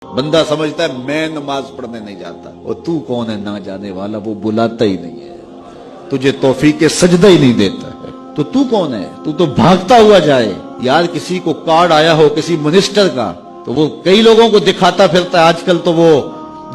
بندہ سمجھتا ہے میں نماز پڑھنے نہیں جاتا، اور تو کون ہے نہ جانے والا، وہ بلاتا ہی نہیں ہے، تجھے توفیق سجدہ ہی نہیں دیتا ہے، تو کون ہے؟ تو بھاگتا ہوا جائے۔ یار کسی کو کارڈ آیا ہو کسی منسٹر کا تو وہ کئی لوگوں کو دکھاتا پھرتا ہے، آج کل تو وہ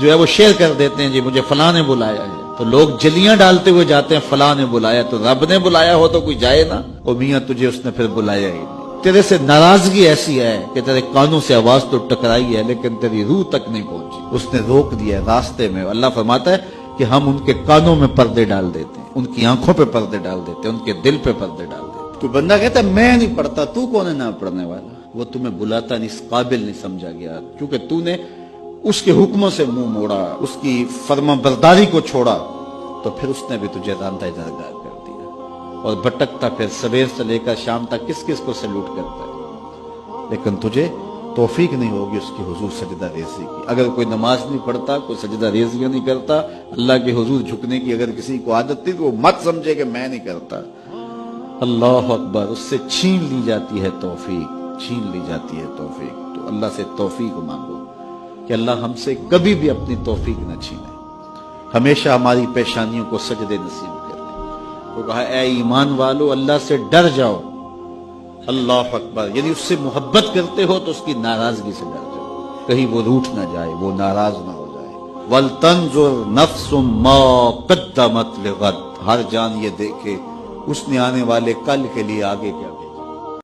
جو ہے وہ شیئر کر دیتے ہیں، جی مجھے فلاں نے بلایا ہے، تو لوگ جلیاں ڈالتے ہوئے جاتے ہیں، فلاں نے بلایا، تو رب نے بلایا ہو تو کوئی جائے نا، او میاں تجھے اس نے پھر بلایا ہی نہیں۔ تیرے سے ناراضگی ایسی ہے کہ تیرے کانوں سے آواز تو ٹکرائی ہے لیکن تیری روح تک نہیں پہنچی، اس نے روک دیا ہے راستے میں۔ اللہ فرماتا ہے کہ ہم ان کے کانوں میں پردے ڈال دیتے ہیں، ان کی آنکھوں پہ پردے ڈال دیتے ہیں، ان کے دل پہ پردے ڈال دیتے ہیں۔ کوئی بندہ کہتا ہے میں نہیں پڑھتا، تو کون ہے نہ پڑھنے والا؟ وہ تمہیں بلاتا نہیں، اس قابل نہیں سمجھا گیا، کیونکہ تو نے اس کے حکموں سے منہ موڑا، اس کی فرما برداری کو چھوڑا، تو پھر اس نے بھی تجھے راندہ درگاہ کر دیا، اور بھٹکتا پھر سویر سے لے کر شام تک کس کس کو سلوٹ کرتا ہے، لیکن تجھے توفیق نہیں ہوگی اس کی حضور سجدہ ریزی کی۔ اگر کوئی نماز نہیں پڑھتا، کوئی سجدہ ریزیاں نہیں کرتا، اللہ کے حضور جھکنے کی اگر کسی کو عادت تھی تو وہ مت سمجھے کہ میں نہیں کرتا۔ اللہ اکبر، اس سے چھین لی جاتی ہے توفیق، چھین لی جاتی ہے توفیق۔ تو اللہ سے توفیق مانگو کہ اللہ ہم سے کبھی بھی اپنی توفیق نہ چھینے، ہمیشہ ہماری پیشانیوں کو سجدے نصیب کر دے۔ وہ کہا اے ایمان والو اللہ سے ڈر جاؤ، اللہ اکبر، یعنی اس سے محبت کرتے ہو تو اس کی ناراضگی سے ڈر جاؤ، کہیں وہ روٹھ نہ جائے، وہ ناراض نہ ہو جائے۔ وَلْتَنْظُرْ نَفْسٌ مَا قَدَّمَتْ لِغَدٍ، ہر جان یہ دیکھے اس نے آنے والے کل کے لیے آگے کیا